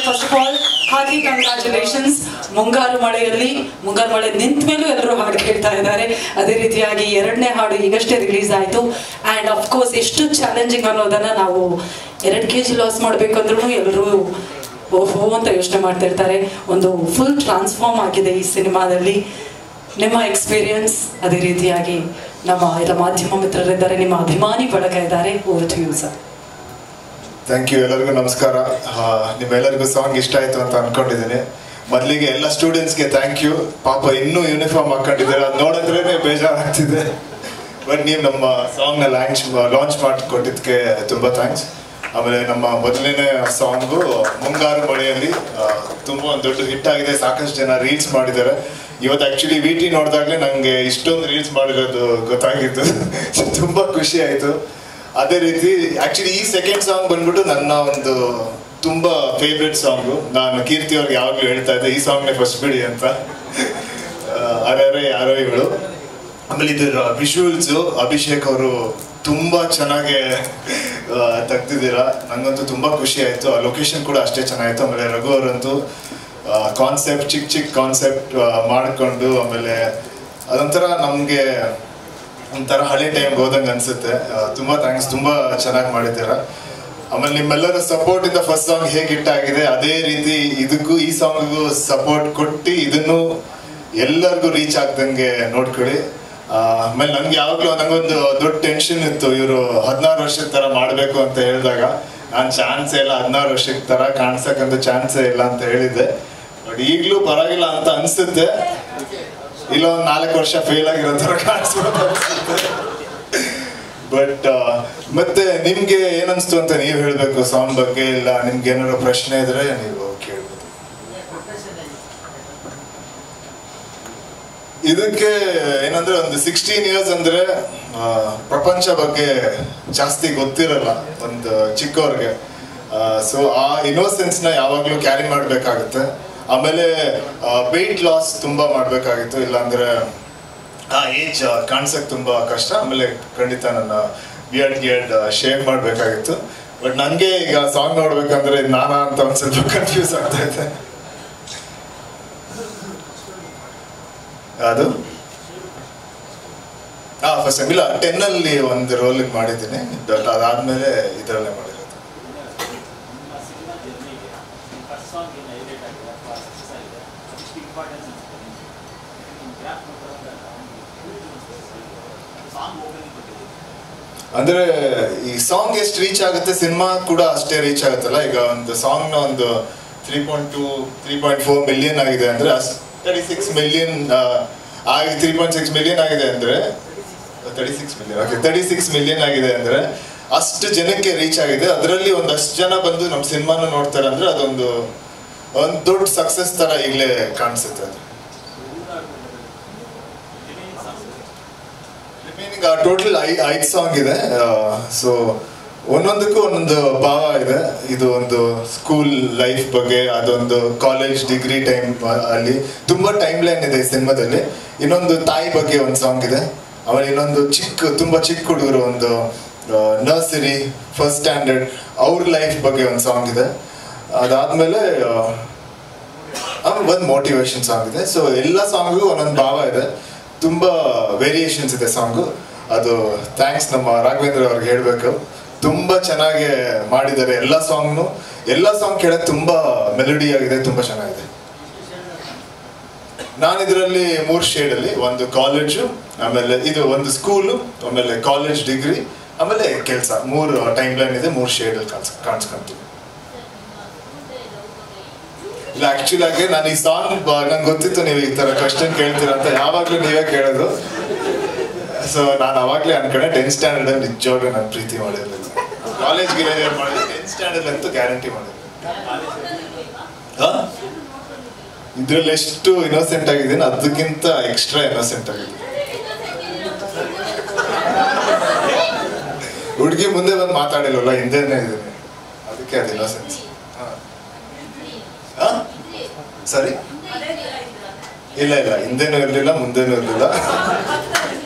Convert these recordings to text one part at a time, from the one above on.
First of all hearty congratulations. ಮುಂಗಾರು ಮಳೆಯಲ್ಲಿ ಮುಂಗಾರು ಮಳೆ ನಿಂತ ಮೇಲೂ ಎಲ್ಲರೂ ಹಾಡು ಕೇಳ್ತಾ ಇದ್ದಾರೆ. ಅದೇ ರೀತಿಯಾಗಿ ಎರಡನೇ ಹಾಡು ಈಗಷ್ಟೇ ರಿಲೀಸ್ ಆಯಿತು. ಆ್ಯಂಡ್ ಅಫ್ಕೋರ್ಸ್ ಎಷ್ಟು ಚಾಲೆಂಜಿಂಗ್ ಅನ್ನೋದನ್ನು ನಾವು 2 kg ಲಾಸ್ ಮಾಡಬೇಕಂದ್ರೂ ಎಲ್ಲರೂ ಓಹೋ ಅಂತ ಯೋಚನೆ ಮಾಡ್ತಾ ಇರ್ತಾರೆ. ಒಂದು ಫುಲ್ ಟ್ರಾನ್ಸ್ಫಾರ್ಮ್ ಆಗಿದೆ ಈ ಸಿನಿಮಾದಲ್ಲಿ. ನಿಮ್ಮ ಎಕ್ಸ್ಪೀರಿಯನ್ಸ್, ಅದೇ ರೀತಿಯಾಗಿ ನಮ್ಮ ಎಲ್ಲ ಮಾಧ್ಯಮ ಮಿತ್ರರಿದ್ದಾರೆ, ನಿಮ್ಮ ಅಭಿಮಾನಿ ಬಳಗ ಇದ್ದಾರೆ. Over to you sir. Thank you. ಎಲ್ಲರಿಗೂ ನಮಸ್ಕಾರ. ನಿಮ್ಮೆಲ್ಲರಿಗೂ ಸಾಂಗ್ ಇಷ್ಟ ಆಯಿತು ಅಂತ ಅಂದ್ಕೊಂಡಿದ್ದೀನಿ. ಮೊದಲಿಗೆ ಎಲ್ಲ ಸ್ಟೂಡೆಂಟ್ಸ್ಗೆ ಥ್ಯಾಂಕ್ ಯು. ಪಾಪ ಇನ್ನೂ ಯೂನಿಫಾರ್ಮ್ ಹಾಕೊಂಡಿದ್ದಾರೆ, ಅದು ನೋಡಿದ್ರೇ ಬೇಜಾರಾಗ್ತಿದೆ. ಬಟ್ ನೀವು ನಮ್ಮ ಸಾಂಗ್ನ ಲಾಂಚ್ ಮಾಡಿಕೊಟ್ಟಿದ್ದಕ್ಕೆ ತುಂಬ ಥ್ಯಾಂಕ್ಸ್. ಆಮೇಲೆ ನಮ್ಮ ಮೊದಲನೇ ಸಾಂಗು ಮುಂಗಾರು ಮಳೆಯಲ್ಲಿ ತುಂಬ ಒಂದು ದೊಡ್ಡ ಹಿಟ್ ಆಗಿದೆ. ಸಾಕಷ್ಟು ಜನ ರೀಲ್ಸ್ ಮಾಡಿದ್ದಾರೆ. ಇವತ್ತು ಆ್ಯಕ್ಚುಲಿ VT ನೋಡಿದಾಗಲೇ ನನಗೆ ಇಷ್ಟೊಂದು ರೀಲ್ಸ್ ಮಾಡಿರೋದು ಗೊತ್ತಾಗಿತ್ತು. ತುಂಬ ಖುಷಿ ಆಯಿತು. ಅದೇ ರೀತಿ ಆ್ಯಕ್ಚುಲಿ ಈ ಸೆಕೆಂಡ್ ಸಾಂಗ್ ಬಂದ್ಬಿಟ್ಟು ನನ್ನ ಒಂದು ತುಂಬ ಫೇವ್ರೆಟ್ ಸಾಂಗು. ನಾನು ಕೀರ್ತಿ ಅವ್ರಿಗೆ ಯಾವಾಗಲೂ ಹೇಳ್ತಾ ಇದ್ದೆ ಈ ಸಾಂಗ್ನೇ ಫಸ್ಟ್ ಬಿಡಿ ಅಂತ. ಅರೆ ಯಾರೋ ಇವಳು. ಆಮೇಲೆ ಇದರ ವಿಜುವಲ್ಸು ಅಭಿಷೇಕ್ ಅವರು ತುಂಬ ಚೆನ್ನಾಗಿ ತೆಗ್ದಿದ್ದೀರಾ. ನನಗಂತೂ ತುಂಬ ಖುಷಿ ಆಯಿತು. ಆ ಲೊಕೇಶನ್ ಕೂಡ ಅಷ್ಟೇ ಚೆನ್ನಾಗಿತ್ತು. ಆಮೇಲೆ ರಘು ಅವರಂತೂ ಕಾನ್ಸೆಪ್ಟ್ ಚಿಕ್ಕ ಕಾನ್ಸೆಪ್ಟ್ ಮಾಡಿಕೊಂಡು, ಆಮೇಲೆ ಅದೊಂಥರ ನಮಗೆ ಒಂಥರ ಹಳೆ ಟೈಮ್ಗೆ ಹೋದಂಗೆ ಅನಿಸುತ್ತೆ. ತುಂಬ ಥ್ಯಾಂಕ್ಸ್, ತುಂಬ ಚೆನ್ನಾಗಿ ಮಾಡಿದ್ದೀರಾ. ಆಮೇಲೆ ನಿಮ್ಮೆಲ್ಲರ ಸಪೋರ್ಟಿಂದ ಫಸ್ಟ್ ಸಾಂಗ್ ಹೇಗೆ ಹಿಟ್ಟಾಗಿದೆ ಅದೇ ರೀತಿ ಇದಕ್ಕೂ ಈ ಸಾಂಗಿಗೂ ಸಪೋರ್ಟ್ ಕೊಟ್ಟು ಇದನ್ನು ಎಲ್ಲರಿಗೂ ರೀಚ್ ಆಗ್ದಂಗೆ ನೋಡ್ಕೊಳ್ಳಿ. ಆಮೇಲೆ ನನಗೆ ಯಾವಾಗಲೂ ನನಗೊಂದು ದೊಡ್ಡ ಟೆನ್ಷನ್ ಇತ್ತು, ಇವರು 16 ವರ್ಷದ ಥರ ಮಾಡಬೇಕು ಅಂತ ಹೇಳಿದಾಗ ನಾನು ಚಾನ್ಸೇ ಇಲ್ಲ, 16 ವರ್ಷದ ಥರ ಕಾಣಿಸಕ್ಕಂತ ಚಾನ್ಸೇ ಇಲ್ಲ ಅಂತ ಹೇಳಿದ್ದೆ. ಬಟ್ ಈಗಲೂ ಪರವಾಗಿಲ್ಲ ಅಂತ ಅನಿಸುತ್ತೆ. ಇಲ್ಲ ಒಂದು 4 ವರ್ಷ ಫೇಲ್ ಆಗಿರೋ ಥರ ಕಾಣಿಸ್ಬೋದು ಅನಿಸುತ್ತೆ. ಬಟ್ ಮತ್ತೆ ನಿಮ್ಗೆ ಏನನ್ಸ್ತು ಅಂತ ನೀವು ಹೇಳಬೇಕು ಸಾಂಗ್ ಬಗ್ಗೆ. ಇಲ್ಲ ನಿಮ್ಗೆ ಏನಾದ್ರು ಪ್ರಶ್ನೆ ಇದ್ರೆ ನೀವು ಕೇಳ್ಬೋದು. ಇದಕ್ಕೆ ಏನಂದ್ರೆ ಒಂದು 16 years ಅಂದ್ರೆ ಪ್ರಪಂಚ ಬಗ್ಗೆ ಜಾಸ್ತಿ ಗೊತ್ತಿರಲ್ಲ ಒಂದು ಚಿಕ್ಕವ್ರಿಗೆ. ಸೊ ಆ ಇನ್ನೋಸೆನ್ಸ್ ನ ಯಾವಾಗ್ಲೂ ಕ್ಯಾರಿ ಮಾಡ್ಬೇಕಾಗುತ್ತೆ. ಆಮೇಲೆ ವೆಯ್ಟ್ ಲಾಸ್ ತುಂಬಾ ಮಾಡ್ಬೇಕಾಗಿತ್ತು, ಇಲ್ಲಾಂದ್ರೆ ಆ ಏಜ್ ಕಾಣಿಸಕ್ ತುಂಬಾ ಕಷ್ಟ. ಆಮೇಲೆ ಖಂಡಿತ ನನ್ನ ಬಿಯರ್ಡ್ ಶೇವ್ ಮಾಡ್ಬೇಕಾಗಿತ್ತು. ಬಟ್ ನನಗೆ ಈಗ ಸಾಂಗ್ ನೋಡ್ಬೇಕಂದ್ರೆ ನಾನಾ ಅಂತ ಒಂದ್ ಸ್ವಲ್ಪ ಕನ್ಫ್ಯೂಸ್ ಆಗ್ತಾ ಇದೆ. ಅದು ಫಸ್ಟ್ ಇಲ್ಲ 10 ಅಲ್ಲಿ ಒಂದು ರೋಲ್ ಮಾಡಿದ್ದೀನಿ. ಅದಾದ್ಮೇಲೆ ಇದರಲ್ಲೇ ಮಾಡಿರೋದು. ಅಂದ್ರೆ ಈ ಸಾಂಗ್ ಎಷ್ಟು ರೀಚ್ ಆಗುತ್ತೆ ಸಿನಿಮಾ ಕೂಡ ಅಷ್ಟೇ ರೀಚ್ ಆಗುತ್ತಲ್ಲ. ಈಗ ಒಂದು ಸಾಂಗ್ ನ ಒಂದು 3.4 ಮಿಲಿಯನ್ ಆಗಿದೆ ಅಂದ್ರೆ 36 ಮಿಲಿಯನ್ 3.6 ಮಿಲಿಯನ್ ಆಗಿದೆ ಅಂದ್ರೆ 36 ಮಿಲಿಯನ್ ಆಗಿದೆ ಅಂದ್ರೆ ಅಷ್ಟು ಜನಕ್ಕೆ ರೀಚ್ ಆಗಿದೆ. ಅದರಲ್ಲಿ ಒಂದಷ್ಟು ಜನ ಬಂದು ನಮ್ಮ ಸಿನಿಮಾನ ನೋಡ್ತಾರೆ ಅಂದ್ರೆ ಅದೊಂದು ದೊಡ್ಡ ಸಕ್ಸಸ್ ತರ ಈಗಲೇ ಕಾಣಿಸುತ್ತೆ. ಅದು ಟೋಟಲ್ 5 ಸಾಂಗ್ ಇದೆ. ಸೊ ಒಂದೊಂದಕ್ಕೂ ಒಂದೊಂದು ಭಾವ ಇದೆ. ಇದು ಒಂದು ಸ್ಕೂಲ್ ಲೈಫ್ ಬಗ್ಗೆ, ಅದೊಂದು ಕಾಲೇಜ್ ಡಿಗ್ರಿ ಟೈಮ್ ಅಲ್ಲಿ ತುಂಬಾ ಟೈಮ್ ಲೈನ್ ಇದೆ ಈ ಸಿನಿಮಾದಲ್ಲಿ. ಇನ್ನೊಂದು ತಾಯಿ ಬಗ್ಗೆ ಒಂದು ಸಾಂಗ್ ಇದೆ. ಆಮೇಲೆ ಇನ್ನೊಂದು ತುಂಬಾ ಚಿಕ್ಕ ಹುಡುಗರು, ಒಂದು ನರ್ಸರಿ ಫಸ್ಟ್ ಸ್ಟ್ಯಾಂಡರ್ಡ್ ಅವ್ರ ಲೈಫ್ ಬಗ್ಗೆ ಒಂದು ಸಾಂಗ್ ಇದೆ. ಅದಾದ್ಮೇಲೆ ಒಂದು ಮೋಟಿವೇಶನ್ ಸಾಂಗ್ ಇದೆ. ಸೊ ಎಲ್ಲ ಸಾಂಗಿಗೂ ಒಂದೊಂದು ಭಾವ ಇದೆ, ತುಂಬಾ ವೇರಿಯೇಷನ್ಸ್ ಇದೆ ಸಾಂಗು. ಅದು ಥ್ಯಾಂಕ್ಸ್ ನಮ್ಮ ರಾಘವೇಂದ್ರ ಅವ್ರಿಗೆ ಹೇಳ್ಬೇಕು. ತುಂಬಾ ಚೆನ್ನಾಗಿ ಮಾಡಿದ್ದಾರೆ ಎಲ್ಲ ಸಾಂಗ್ ಕೇಳಕ್ ತುಂಬಾ ಮೆಲೋಡಿ ಆಗಿದೆ, ತುಂಬಾ ಚೆನ್ನಾಗಿದೆ. ನಾನು ಇದರಲ್ಲಿ 3 ಶೇಡಲ್ಲಿ, ಒಂದು ಕಾಲೇಜು, ಆಮೇಲೆ ಇದು ಒಂದು ಸ್ಕೂಲು, ಆಮೇಲೆ ಕಾಲೇಜ್ ಡಿಗ್ರಿ, ಆಮೇಲೆ ಕೆಲಸ, 3 ಟೈಮ್ ಲೈನ್ ಇದೆ. 3 ಶೇಡಲ್ಲಿ ಕಾಣಿಸ್ಕೊಂತೀವಿ. ಇಲ್ಲ ಆಕ್ಚುಲಿ ಆಗಿ ನಾನು ಈ ಸಾಂಗ್ ನಂಗೆ ಗೊತ್ತಿತ್ತು ನೀವು ಈ ತರ ಕ್ವಶನ್ ಕೇಳ್ತೀರ ಅಂತ. ಯಾವಾಗ್ಲೂ ನೀವೇ ಕೇಳೋದು. ಸೊ ನಾನು ಅವಾಗ್ಲೇ ಅನ್ಕೊಂಡೆ 10th ಸ್ಟ್ಯಾಂಡರ್ಡ್ ಅಲ್ಲಿ ನಿಜವಾಗ್ಲೂ ನಾನು ಪ್ರೀತಿ ಮಾಡಿರಲಿಲ್ಲ. ಕಾಲೇಜ್ಗೆ ಮಾಡಿದ್ರೆ 10th ಸ್ಟ್ಯಾಂಡರ್ಡ್ ಅಂತೂ ಗ್ಯಾರಂಟಿ ಮಾಡಿದ್ರು. ಇದ್ರಲ್ಲಿ ಎಷ್ಟು ಇನ್ನೋಸೆಂಟ್ ಆಗಿದ್ದೀನಿ ಅದಕ್ಕಿಂತ ಎಕ್ಸ್ಟ್ರಾ ಇನ್ನೋಸೆಂಟ್ ಆಗಿದ್ದೀನಿ. ಹುಡುಗಿ ಮುಂದೆ ಬಂದು ಮಾತಾಡಿಲ್ವಲ್ಲ, ಹಿಂದೆನೇ ಇದ್ದೀನಿ, ಅದಕ್ಕೆ ಅದು ಇನ್ನೋಸೆನ್ಸ್. ಸರಿ, ಇಲ್ಲ ಹಿಂದೆನೂ ಇರ್ಲಿಲ್ಲ ಮುಂದೆನೂ ಇರ್ಲಿಲ್ಲ,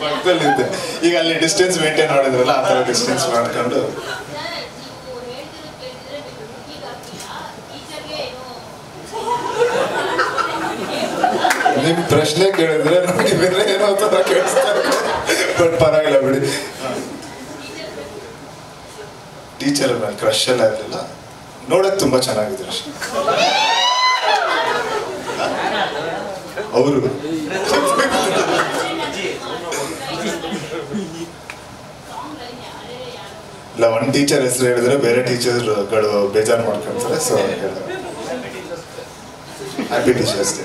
ಪಕ್ಕದಲ್ಲಿ ಇದ್ದೆ. ಈಗ ಅಲ್ಲಿ ಡಿಸ್ಟೆನ್ಸ್ ಮೇಂಟೈನ್ ಮಾಡಿದ್ರಲ್ಲ ಆ ತರ ಡಿಸ್ಟೆನ್ಸ್ ಮಾಡ್ಕೊಂಡು ನಿಮ್ ಪ್ರಶ್ನೆ ಕೇಳಿದ್ರೆ ನಮ್ಗೆ ಬೇರೆ ಏನೋ ತರ ಕೇಳಿಸ್ತಾರೆ ಬಟ್ ಪರವಾಗಿಲ್ಲ ಬಿಡಿ. ಟೀಚರ್ ಮೇಲೆ ಕ್ರಶ್ ಎಲ್ಲ ಇರಲಿಲ್ಲ, ನೋಡಕ್ ತುಂಬಾ ಚೆನ್ನಾಗಿದ್ರು ಅಷ್ಟೇ. ಅವರು ಇಲ್ಲ, ಒಂದ್ ಟೀಚರ್ ಹೆಸರು ಹೇಳಿದ್ರೆ ಬೇರೆ ಟೀಚರ್ಗಳು ಬೇಜಾರು ಮಾಡ್ಕೊಂತಾರೆ. So happy teachers day.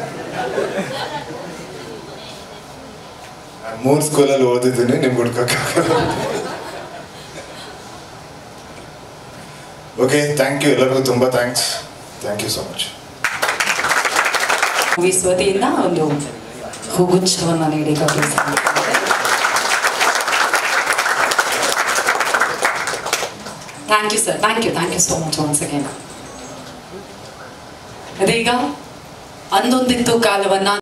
3 ಸ್ಕೂಲಲ್ಲಿ ಓದಿದ್ದೀನಿ, ನಿಮ್ಗೆ ಹುಡ್ಕೋಕ್ಕಾಗಲ್ಲ. ಓಕೆ, ಥ್ಯಾಂಕ್ ಯು ಎಲ್ಲರಿಗೂ, ತುಂಬಾ thanks. Thank you so much. Movies ವತಿಯಿಂದ ಒಂದು ಹೂಗುಚ್ಛವನ್ನು ನೀಡಿ ಗೌರವಿಸಿದ್ದಾರೆ. Thank you sir, thank you so much once again. ಅದೀಗ ಅಂದೊಂದಿತ್ತು ಕಾಲವನ್ನ